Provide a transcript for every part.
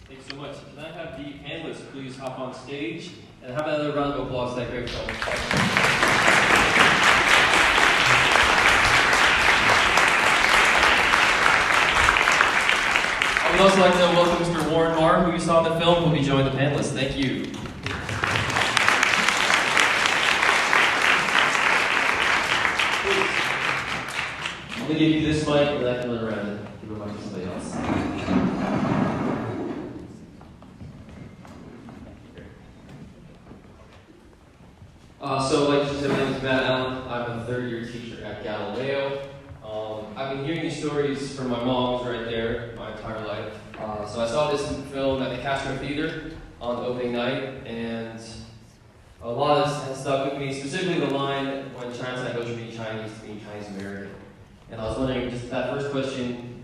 Thanks so much. Can I have the panelists please hop on stage and have another round of applause for that great film. I would also like to welcome Mr. Warren Marr, who you saw in the film, who will be joining the panelists. Thank you. I'm going to give you this mic, and I can run around and give a mic to somebody else. So like she said, my name is Matt Allen. I'm a third-year teacher at Galileo. I've been hearing these stories from my mom's right there my entire life. So I saw this film at the Castro Theater on the opening night, and a lot of this has stuck with me, specifically the line when Chinatown goes from being Chinese to being Chinese American. And I was wondering, just that first question,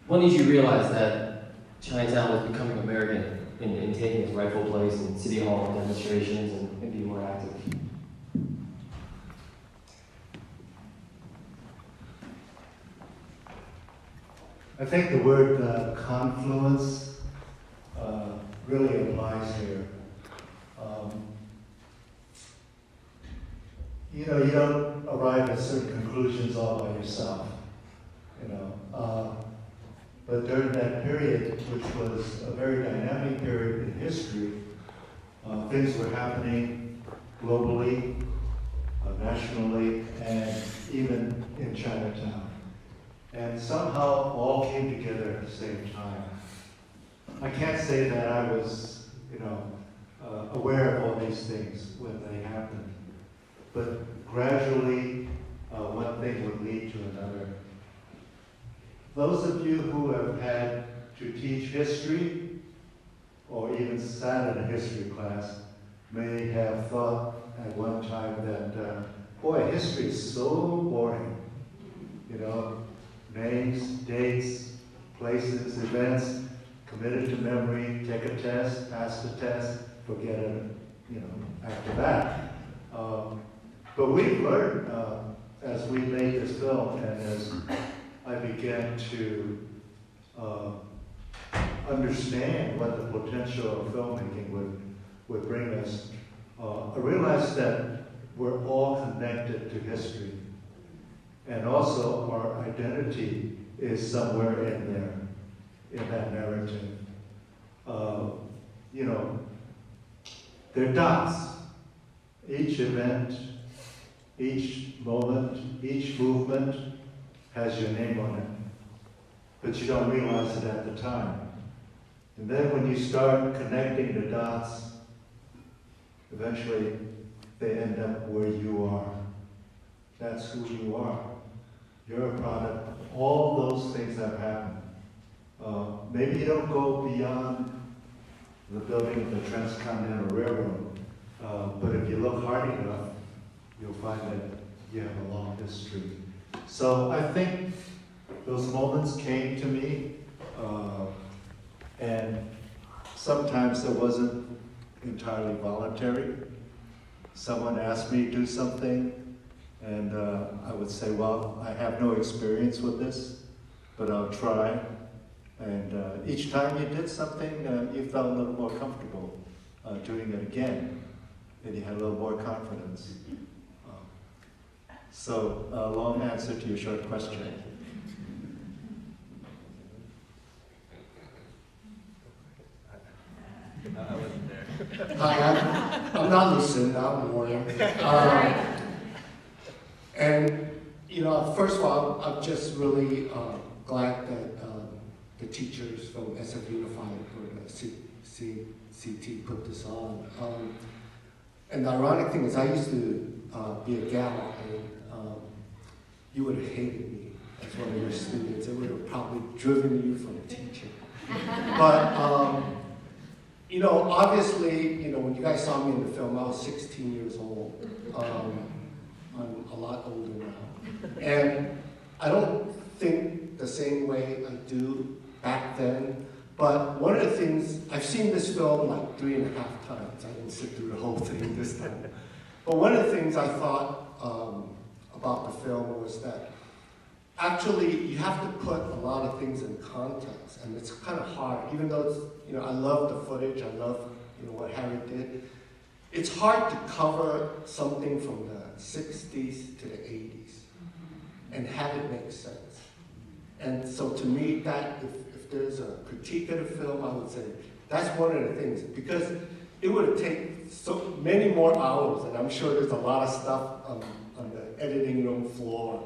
when did you realize that Chinatown was becoming American in taking its rightful place in City Hall demonstrations and being more active? I think the word confluence really applies here. You don't arrive at certain conclusions all by yourself, but during that period, which was a very dynamic period in history, things were happening globally, nationally, and even in Chinatown. And somehow all came together at the same time. I can't say that I was, aware of all these things when they happened, but gradually one thing would lead to another. Those of you who have had to teach history, or even sat in a history class, may have thought at one time that, boy, history is so boring. Names, dates, places, events, committed to memory, take a test, pass the test, forget it, after that. But we've learned as we made this film and as I began to understand what the potential of filmmaking would bring us, I realized that we're all connected to history. And also our identity is somewhere in there, in that narrative. They're dots. Each event, each moment, each movement has your name on it. But you don't realize it at the time. And then when you start connecting the dots, eventually they end up where you are. That's who you are. You're a product of all those things that happen. Maybe you don't go beyond the building of the Transcontinental Railroad, but if you look hard enough, you'll find that you have a long history. So I think those moments came to me, and sometimes it wasn't entirely voluntary. Someone asked me to do something, and I would say, well, I have no experience with this, but I'll try. And each time you did something, you felt a little more comfortable doing it again, and you had a little more confidence. So, a long answer to your short question. I wasn't there. Hi, I'm not Lucid, I'm Warren. And, first of all, I'm just really glad that the teachers from SF Unified or the CT put this on. And the ironic thing is I used to be a gal, and you would have hated me as one of your students. It would have probably driven you from teaching. But, obviously, when you guys saw me in the film, I was 16 years old. I'm a lot older now. And I don't think the same way I do back then. But one of the things, I've seen this film like 3.5 times. I didn't sit through the whole thing this time. But one of the things I thought about the film was that actually, you have to put a lot of things in context, and it's kind of hard, even though it's, I love the footage, I love, what Harry did. It's hard to cover something from the 60s to the 80s and have it make sense. And so to me, that if there's a critique of the film, I would say that's one of the things, because it would take so many more hours, and I'm sure there's a lot of stuff on the editing room floor.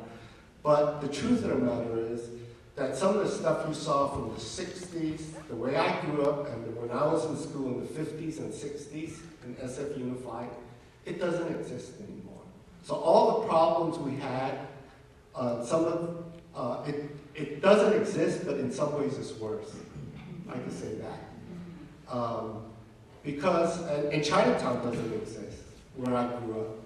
But the truth of the matter is that some of the stuff you saw from the 60s, the way I grew up, and when I was in school in the 50s and 60s in SF Unified, it doesn't exist anymore. So all the problems we had, it doesn't exist, but in some ways it's worse. I can say that. Because, and Chinatown doesn't exist, where I grew up.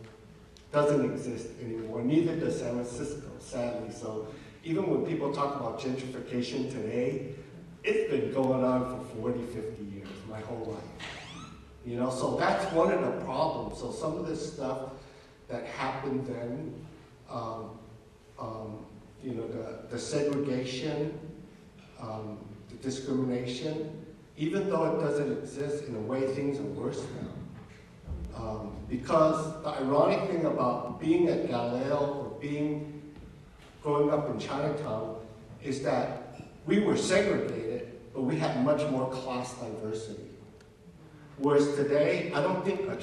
Doesn't exist anymore, neither does San Francisco, sadly. So even when people talk about gentrification today, it's been going on for 40, 50 years, my whole life. So that's one of the problems. So some of this stuff that happened then, the segregation, the discrimination, even though it doesn't exist, in a way things are worse now. Because the ironic thing about being at Galileo or growing up in Chinatown is that we were segregated, but we had much more class diversity. Whereas today, I don't think a kid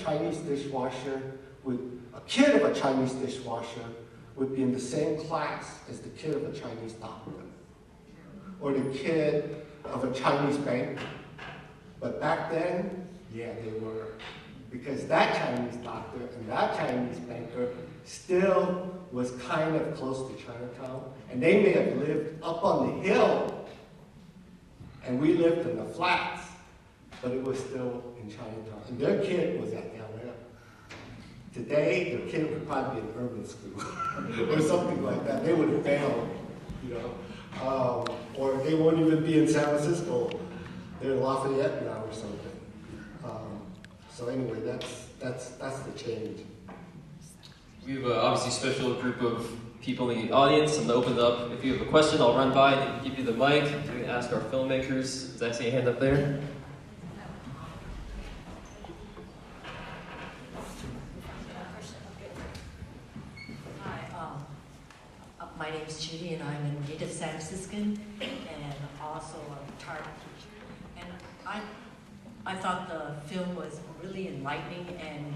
of a Chinese dishwasher would be in the same class as the kid of a Chinese doctor, or the kid of a Chinese banker. But back then, yeah, they were. Because that Chinese doctor and that Chinese banker still was kind of close to Chinatown, and they may have lived up on the hill, and we lived in the flats, but it was still in Chinatown. And their kid was at Galileo. Today, their kid would probably be in urban school or something like that. They would have failed, or they won't even be in San Francisco. They're in Lafayette now or something. So anyway, that's the change. We have obviously a special group of people in the audience. I'm going to open it up. If you have a question, I'll run by and give you the mic. You can ask our filmmakers. There's actually a hand up there. Hi, my name is Judy, and I'm a native San Franciscan and also a retired teacher. And I thought the film was really enlightening, and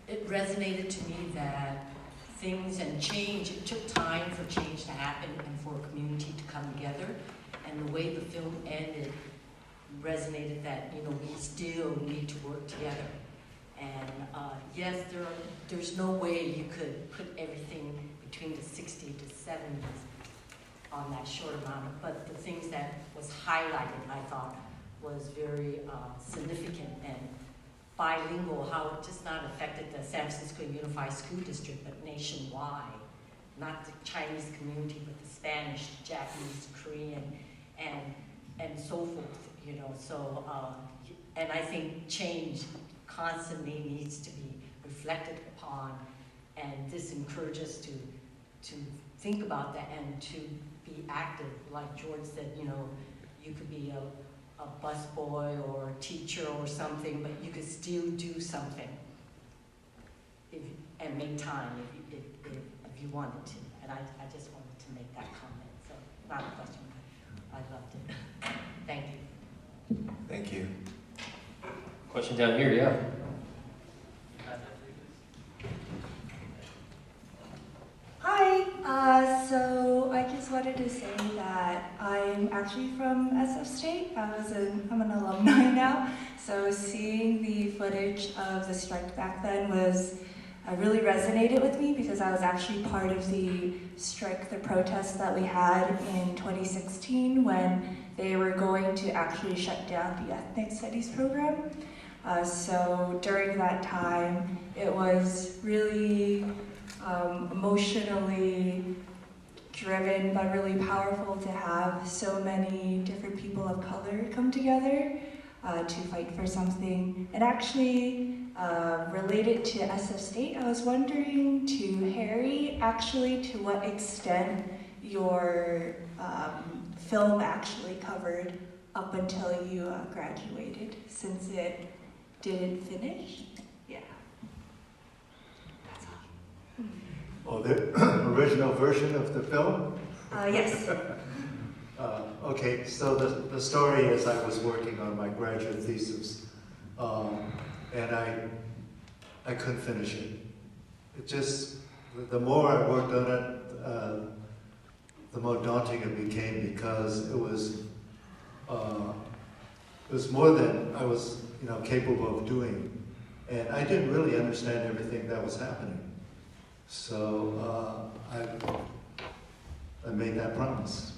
it resonated to me that things and change, it took time for change to happen and for a community to come together. And the way the film ended resonated that, we still need to work together. And yes, there's no way you could put everything between the 60s to 70s on that short amount, but the things that was highlighted, I thought, was very significant and bilingual, how it just not affected the San Francisco Unified School District, but nationwide. Not the Chinese community, but the Spanish, Japanese, Korean, and so forth, So, and I think change constantly needs to be reflected upon, and this encourages us to think about that and to be active. Like George said, you could be a busboy or a teacher or something, but you could still do something and make time if you wanted to. And I just wanted to make that comment. So, not a question, but I loved it. Thank you. Thank you. Question down here, yeah. Hi, so I just wanted to say that I'm actually from SF State. I'm an alumni now, so seeing the footage of the strike back then really resonated with me, because I was actually part of the strike, the protest that we had in 2016 when they were going to actually shut down the ethnic studies program. So during that time, it was really emotionally driven, but really powerful to have so many different people of color come together to fight for something. And actually, related to SF State, I was wondering to Harry, actually, to what extent your film actually covered up until you graduated, since it didn't finish? Yeah. That's all. Oh, the original version of the film? Yes. Okay, so the story is I was working on my graduate thesis, and I couldn't finish it. It just, the more I worked on it, the more daunting it became, because it was more than I was, capable of doing, and I didn't really understand everything that was happening. So I made that promise.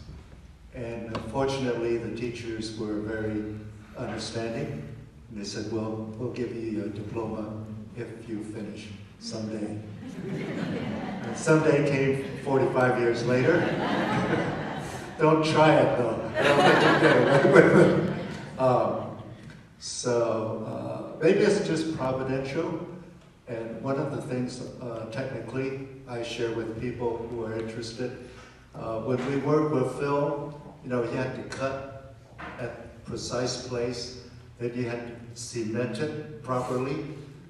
And fortunately, the teachers were very understanding. And they said, well, we'll give you your diploma if you finish someday. And someday came 45 years later. Don't try it, though. Maybe it's just providential. And one of the things, technically, I share with people who are interested, when we work with film, you had to cut at precise place, then you had to cement it properly,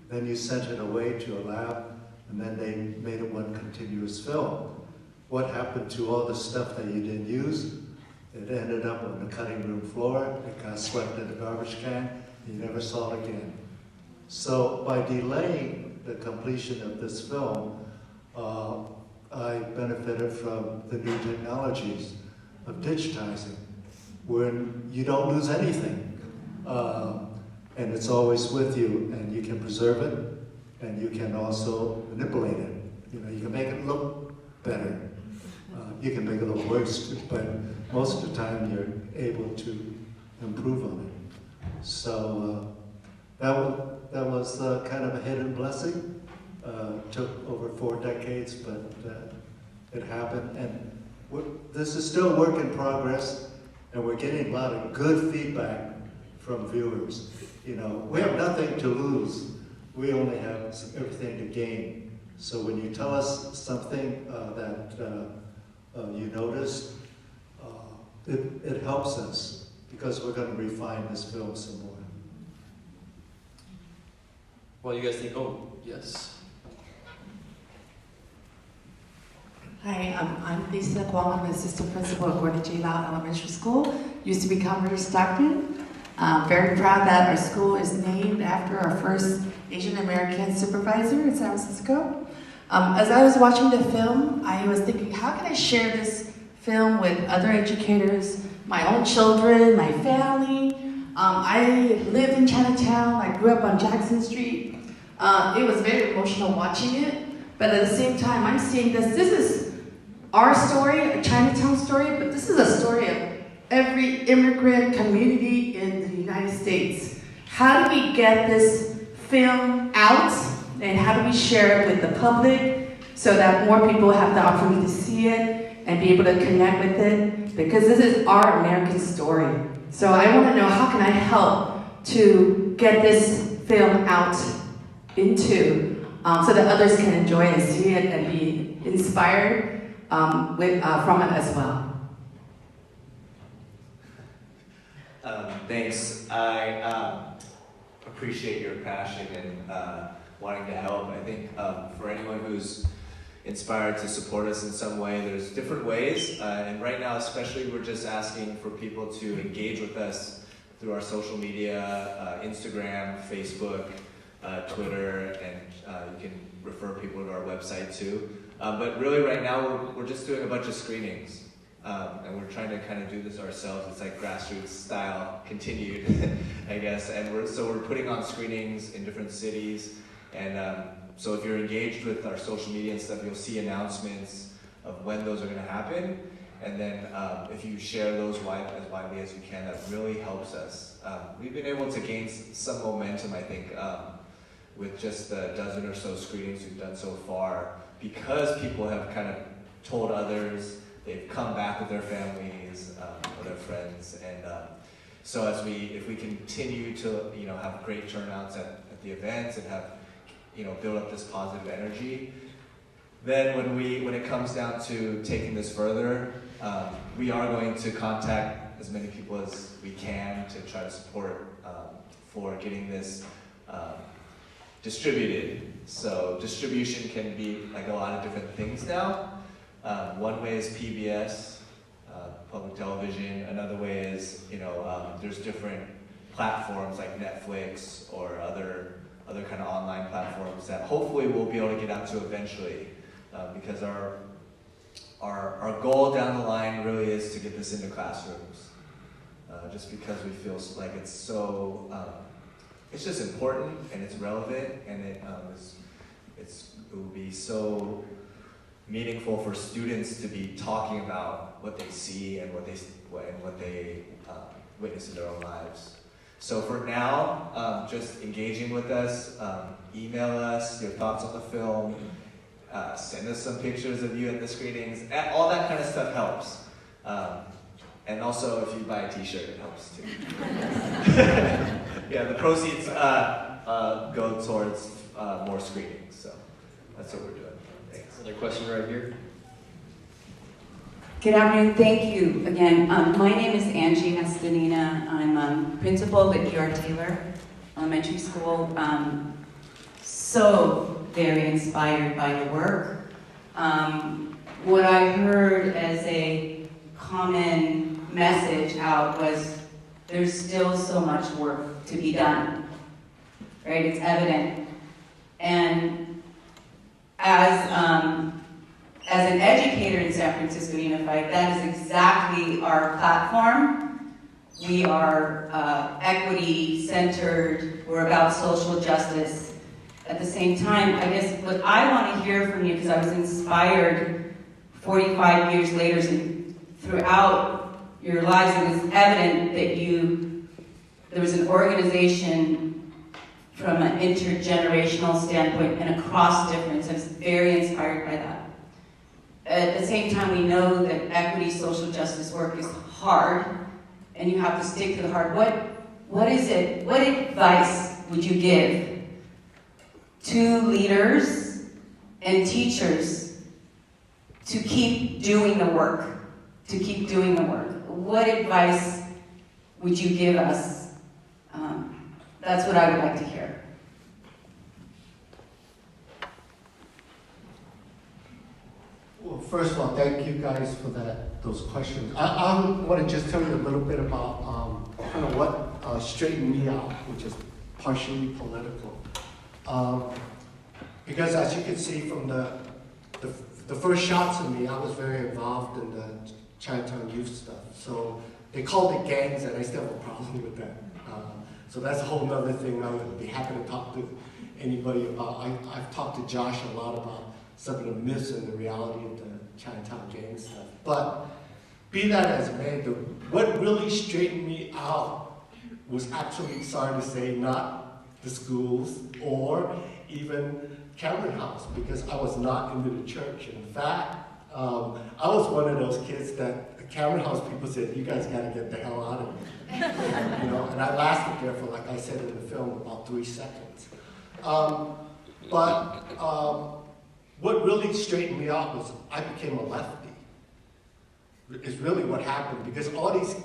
then you sent it away to a lab, and then they made it one continuous film. What happened to all the stuff that you didn't use? It ended up on the cutting room floor, it got swept in the garbage can, and you never saw it again. So by delaying the completion of this film, I benefited from the new technologies of digitizing, when you don't lose anything. And it's always with you, and you can preserve it, and you can also manipulate it. You can make it look better. You can make it look worse, but most of the time you're able to improve on it. So that was kind of a hidden blessing. Took over 4 decades, but it happened. And this is still a work in progress, and we're getting a lot of good feedback from viewers. We have nothing to lose. We only have everything to gain. So when you tell us something that you noticed, it helps us, because we're going to refine this film some more. Well, you guys think, oh, yes. Hi, I'm Lisa Kwong. I'm an assistant principal at Gordon J. Lau Elementary School. Used to be Converter Stockton. Very proud that our school is named after our first Asian American supervisor in San Francisco. As I was watching the film, I was thinking, how can I share this film with other educators, my own children, my family? I live in Chinatown. I grew up on Jackson Street. It was very emotional watching it, but at the same time, I'm seeing this. This is our story, a Chinatown story, but this is a story of every immigrant community in the United States. How do we get this film out, and how do we share it with the public so that more people have the opportunity to see it and be able to connect with it? Because this is our American story. So I want to know, how can I help to get this film out into, so that others can enjoy and see it and be inspired from it as well. Thanks. I appreciate your passion and wanting to help. I think for anyone who's inspired to support us in some way, there's different ways. And right now, especially, we're just asking for people to engage with us through our social media, Instagram, Facebook, Twitter, and you can refer people to our website too. But really right now, we're just doing a bunch of screenings. And we're trying to kind of do this ourselves. It's like grassroots style, continued, I guess. And we're putting on screenings in different cities. And so if you're engaged with our social media and stuff, you'll see announcements of when those are going to happen. And then if you share those as widely as you can, that really helps us. We've been able to gain some momentum, I think, with just the dozen or so screenings we've done so far, because people have kind of told others. They've come back with their families or their friends, and so if we continue to have great turnouts at the events and have, build up this positive energy. Then when it comes down to taking this further, we are going to contact as many people as we can to try to support for getting this distributed. So distribution can be like a lot of different things now. One way is PBS, public television. Another way is, there's different platforms like Netflix or other kind of online platforms that hopefully we'll be able to get out to eventually. Because our goal down the line really is to get this into classrooms. Just because we feel like it's so, it's just important and it's relevant, and it will be so meaningful for students to be talking about what they see and what they witness in their own lives. So for now, just engaging with us, email us your thoughts on the film, send us some pictures of you at the screenings. All that kind of stuff helps. And also, if you buy a t-shirt, it helps too. Yeah, the proceeds go towards more screenings, so that's what we're doing. Thanks. Another question right here. Good afternoon, thank you again. My name is Angie Estanina. I'm principal at E.R. Taylor Elementary School. So very inspired by your work. What I heard as a common message out was there's still so much work to be done, right? It's evident. And as an educator in San Francisco Unified, that is exactly our platform. We are equity-centered, we're about social justice. At the same time, I guess what I want to hear from you, because I was inspired 45 years later, and throughout your lives, it was evident that there was an organization from an intergenerational standpoint and a cross difference. I was very inspired by that. At the same time, we know that equity, social justice work is hard, and you have to stick to the hard. What is it? What advice would you give to leaders and teachers to keep doing the work? To keep doing the work. What advice would you give us? That's what I would like to hear. Well, first of all, thank you guys for those questions. I want to just tell you a little bit about kind of what straightened me out, which is partially political. Because as you can see from the first shots of me, I was very involved in the Chinatown youth stuff. So they called it gangs, and I still have a problem with that. So that's a whole other thing I would be happy to talk to anybody about. I've talked to Josh a lot about some of the myths and the reality of the Chinatown gang stuff. But be that as it may, what really straightened me out was actually, sorry to say, not the schools or even Cameron House, because I was not into the church. In fact, I was one of those kids that the Cameron House people said, "You guys got to get the hell out of here." And I lasted there for, like I said in the film, about 3 seconds. What really straightened me out was I became a lefty. It's really what happened, because all these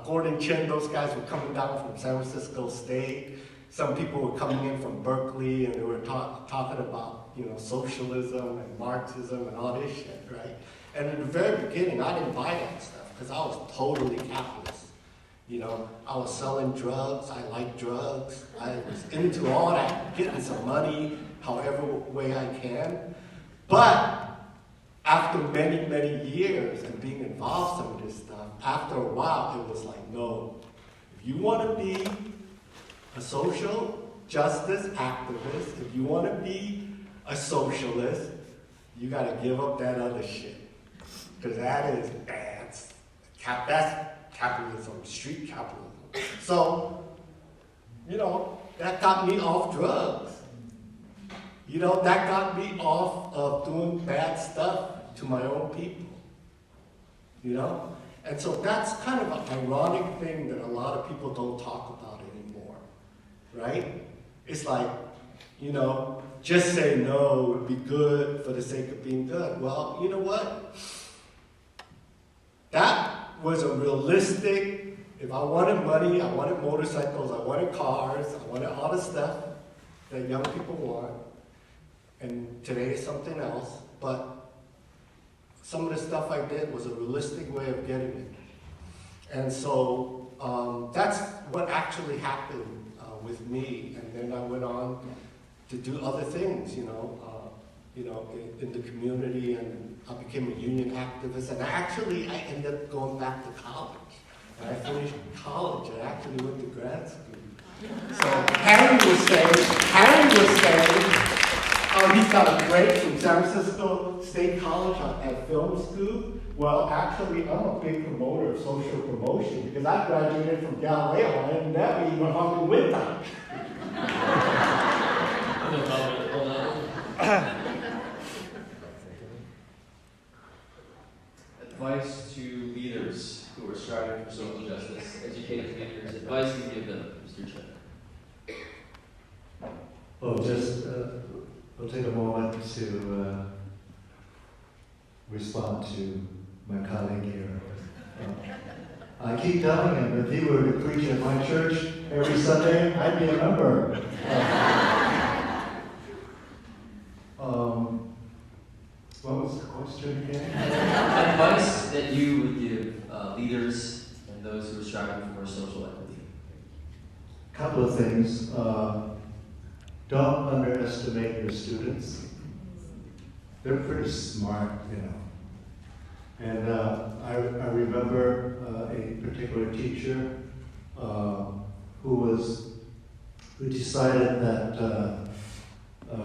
Gordon Chin, those guys were coming down from San Francisco State. Some people were coming in from Berkeley, and they were talking about, socialism and Marxism and all this shit, right? And in the very beginning, I didn't buy that stuff because I was totally capitalist. I was selling drugs. I liked drugs. I was into all that, getting some money, however way I can. But after many, many years and being involved in some of this stuff, after a while, it was like, no, if you want to be a social justice activist, if you want to be a socialist, you got to give up that other shit. Because that is bad. That's capitalism, street capitalism. So, that got me off drugs. That got me off of doing bad stuff to my own people. And so that's kind of an ironic thing that a lot of people don't talk about anymore, right? it's like, you know, just say no would be good for the sake of being good. Well, you know what? That was a realistic, if I wanted money, I wanted motorcycles, I wanted cars, I wanted all the stuff that young people want. And today is something else, but some of the stuff I did was a realistic way of getting it. And so that's what actually happened with me. And then I went on to do other things, in the community, and I became a union activist. And I ended up going back to college. When I finished college, I actually went to grad school. So Harry was saying, he got a break from San Francisco State College at film school. Well, actually, I'm a big promoter of social promotion because I graduated from Galileo and never even hung in winter. Advice to leaders who are striving for social justice, educated leaders, advice you give them, Mr. Chen. I'll take a moment to respond to my colleague here. I keep telling him if he were to preach at my church every Sunday, I'd be a member. What was the question again? Advice that you would give leaders and those who are striving for social equity. Couple of things. Don't underestimate your students. They're pretty smart, And I remember a particular teacher who decided that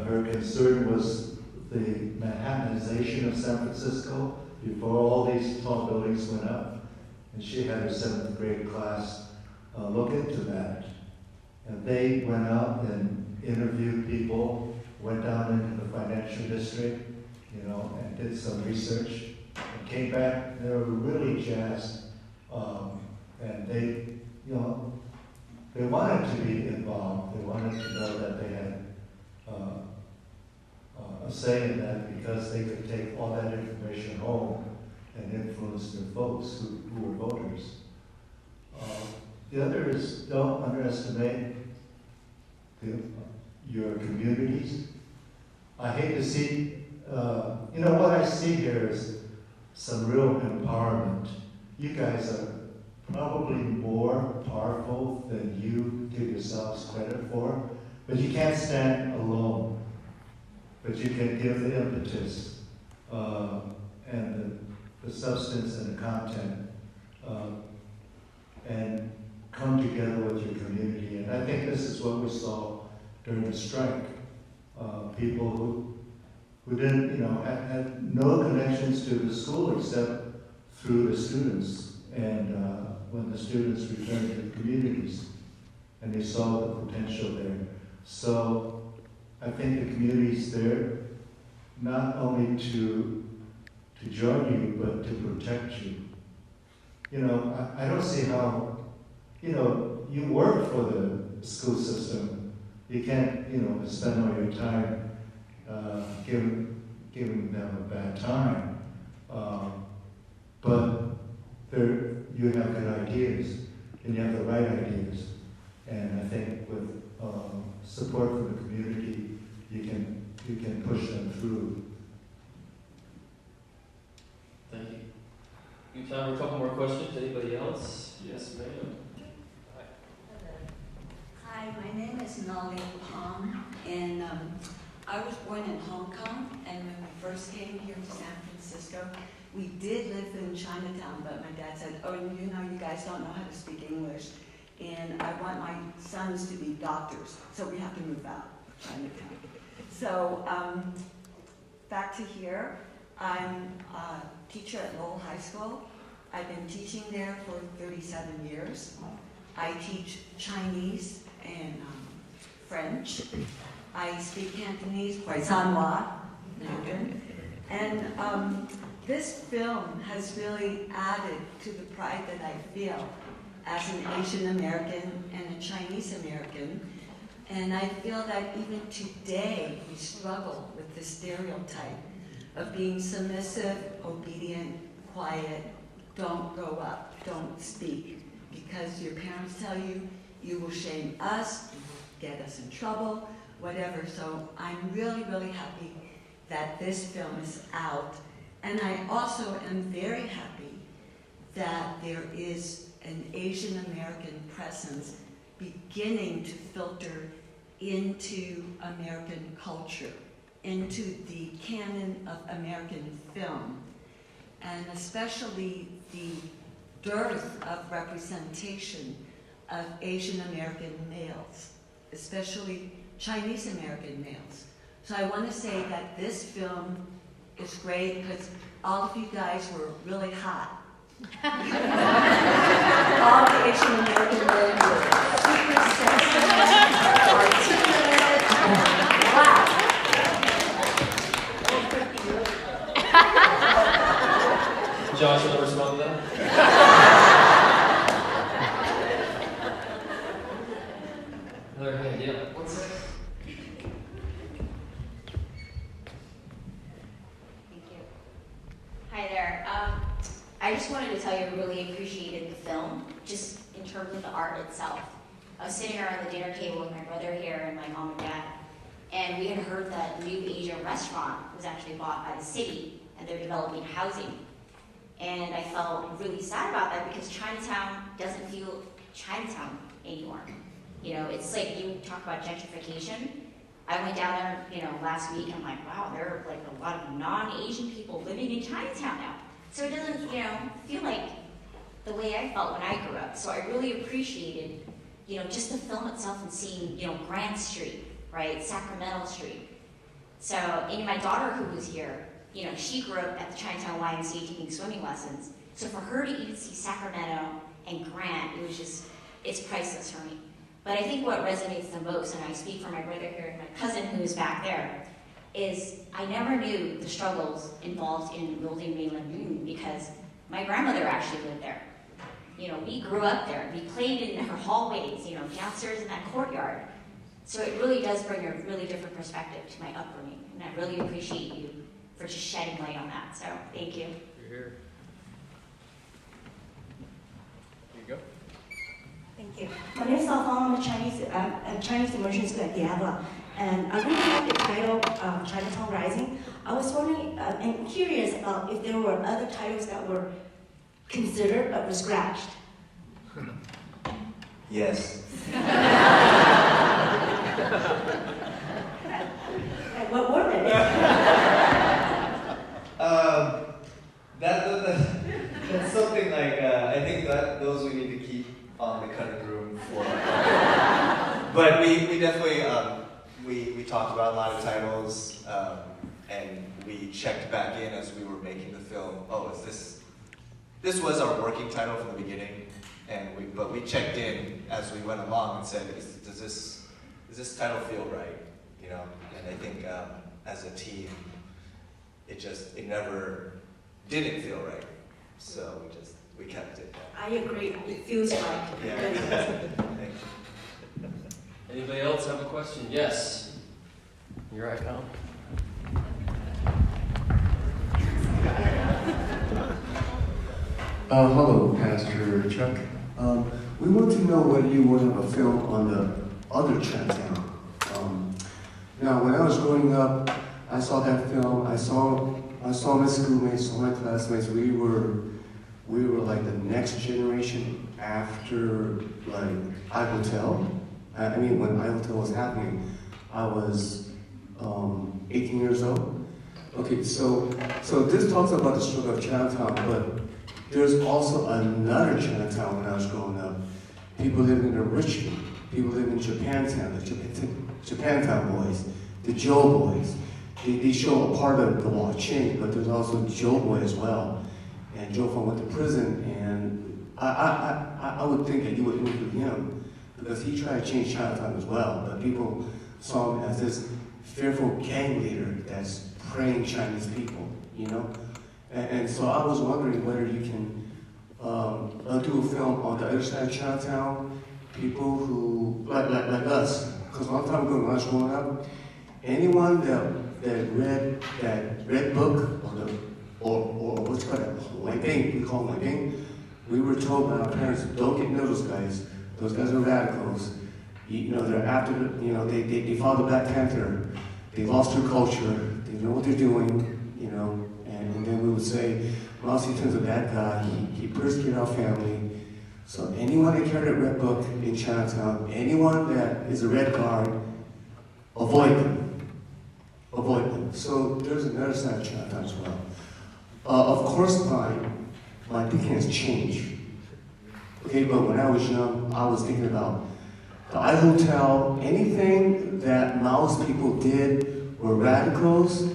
her concern was the Manhattanization of San Francisco before all these tall buildings went up. And she had her 7th grade class look into that. And they went out and interviewed people, went down into the financial district, and did some research, and came back. They were really jazzed, and they wanted to be involved. They wanted to know that they had a say in that because they could take all that information home and influence their folks who were voters. The other is don't underestimate your communities. I hate to see, what I see here is some real empowerment. You guys are probably more powerful than you give yourselves credit for, but you can't stand alone. But you can give the impetus and the substance and the content and come together with your community. And I think this is what we saw during the strike. People who didn't, had no connections to the school except through the students. And when the students returned to the communities, and they saw the potential there. So I think the community's there not only to join you, but to protect you. I don't see how, you work for the school system. You can't, spend all your time giving them a bad time. But you have good ideas, and you have the right ideas. And I think with support from the community, you can push them through. Thank you. We have time for a couple more questions. Anybody else? Yes, ma'am. Hi, my name is Nolly Pong, and I was born in Hong Kong, and when we first came here to San Francisco, we did live in Chinatown, but my dad said, oh, you guys don't know how to speak English, and I want my sons to be doctors, so we have to move out of Chinatown. So back to here, I'm a teacher at Lowell High School. I've been teaching there for 37 years. I teach Chinese and French. I speak Cantonese, Khoisanwa, Mandarin. And this film has really added to the pride that I feel as an Asian American and a Chinese American And I feel that even today we struggle with the stereotype of being submissive, obedient, quiet, don't grow up, don't speak, because your parents tell you, you will shame us, you will get us in trouble, whatever. So I'm really, really happy that this film is out. And I also am very happy that there is an Asian American presence beginning to filter into American culture, into the canon of American film, and especially the dearth of representation of Asian American males, especially Chinese American males. So I want to say that this film is great because all of you guys were really hot. All the Asian American men were super sexy, articulate. Wow. Josh, you want to respond to that? Another hand, yeah. One second. Thank you. Hi there. I just wanted to tell you I really appreciated the film, just in terms of the art itself. I was sitting around the dinner table with my brother here and my mom and dad, and we had heard that New Asia restaurant was actually bought by the city, and they're developing housing. And I felt really sad about that because Chinatown doesn't feel Chinatown anymore. You know, it's like you talk about gentrification. I went down there, last week. I'm like, wow, there are like a lot of non-Asian people living in Chinatown now. So it doesn't, feel like the way I felt when I grew up. So I really appreciated, just the film itself and seeing, Grant Street, right, Sacramento Street. So, and my daughter who was here, she grew up at the Chinatown YMCA taking swimming lessons. So for her to even see Sacramento and Grant, it's priceless for me. But I think what resonates the most, and I speak for my brother here and my cousin who is back there, is I never knew the struggles involved in building mainland Newton because my grandmother actually lived there. We grew up there. We played in her hallways, downstairs in that courtyard. So it really does bring a really different perspective to my upbringing, and I really appreciate you for just shedding light on that. So thank you. You're here. Here you go. Thank you. My name is Sao Fong. I'm a Chinese immersion student at Diabla. And I'm going to have the title Chinatown Rising. I was wondering and curious about if there were other titles that were considered but were scratched. Yes. And what were they? That's something like, I think that those we need to keep on the cutting room for. But we definitely, we talked about a lot of titles, and we checked back in as we were making the film. Oh, this was our working title from the beginning, but we checked in as we went along and said, does this title feel right? And I think as a team, it never didn't feel right. So we kept it. I agree. It feels right. Yeah. Thank you. Anybody else have a question? Yes. You're right, Colin. Hello, Pastor Chuck. We want to know whether you want to have a film on the other Chinatown. Now, when I was growing up, I saw that film. I saw my schoolmates, saw my classmates. We were like the next generation after like iHotel. I mean, when iHotel was happening, I was 18 years old. Okay, so this talks about the struggle of Chinatown, but there's also another Chinatown when I was growing up. People living in Richmond, people living in Japantown, the Japantown boys, the Joe boys. They show a part of the Wall Ching, but there's also Joe boy as well. And Joe Fong went to prison, and I would think that you would include him because he tried to change Chinatown as well, but people saw him as this fearful gang leader that's preying Chinese people, And so I was wondering whether you can do a film on the other side of Chinatown people who, like us, because a long time ago when I was growing up, anyone that read that red book, or what's it called, white thing, we call them white thing, we were told by our parents, don't get near those guys. Those guys are radicals. You know, they're after, you know, they follow the Black Panther. They lost their culture. They know what they're doing, you know. And then we would say, Mao Zedong's a bad guy. He persecuted our family. So anyone that carried a red book in Chinatown, anyone that is a red guard, avoid them. Avoid them. So there's another side of Chinatown as well. Of course, my thinking has changed. Okay, but when I was young, I was thinking about the I Hotel, anything that Mao's people did were radicals.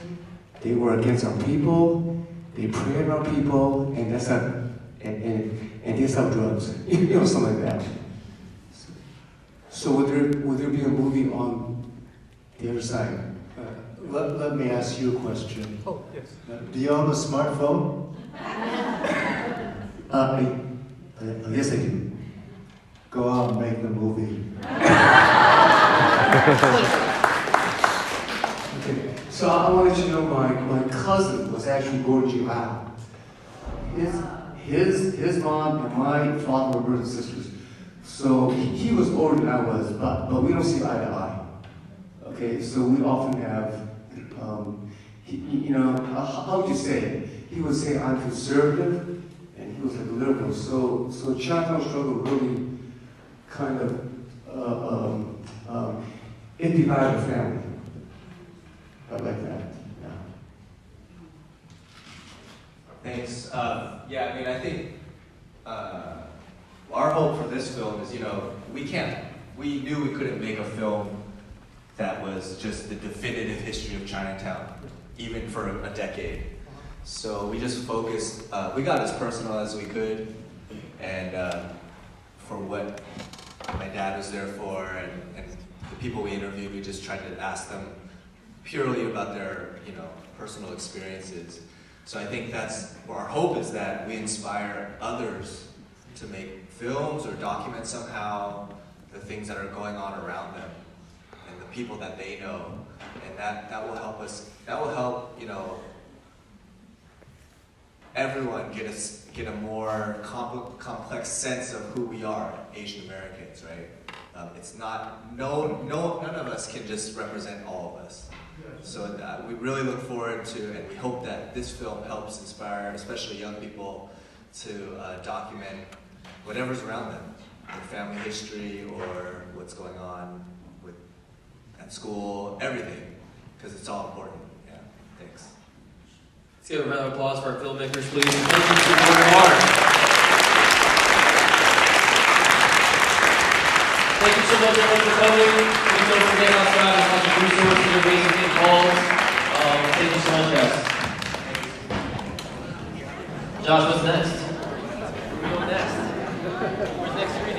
They were against our people. They preyed on our people, and that's not, and they sell drugs, you know, something like that. So would there be a movie on the other side? Let me ask you a question. Oh, yes. Do you own a smartphone? Yes, I do. Go out and make the movie. Okay. So I wanted you to know my cousin was actually born in July. His mom and my father were brothers and sisters. So he was older than I was, but we don't see eye to eye. Okay, so we often have, you know, how would you say it? He would say I'm conservative, and he was like a liberal. So Chinatown struggle really kind of it divided the family. I like that. Yeah. Thanks. Yeah, I mean, I think our hope for this film is, you know, we knew we couldn't make a film that was just the definitive history of Chinatown, even for a decade. So we just focused, we got as personal as we could, and for what my dad was there for, and the people we interviewed, we just tried to ask them purely about their, you know, personal experiences. So I think that's, our hope is that we inspire others to make films or document somehow the things that are going on around them and the people that they know, and that will help us, that will help, you know, everyone get a more complex sense of who we are, Asian Americans, right? It's not, none of us can just represent all of us. So we really look forward to, and we hope that this film helps inspire, especially young people, to document whatever's around them, their family history or what's going on at school, everything, because it's all important. Yeah, thanks. Let's give a round of applause for our filmmakers, please. Thank you for your art. Thank you so much, everyone, for coming. Please don't forget outside there's lots of resources and amazing things calls. Thank you so much, guys. Josh, what's next? Where are we going next? Where's next?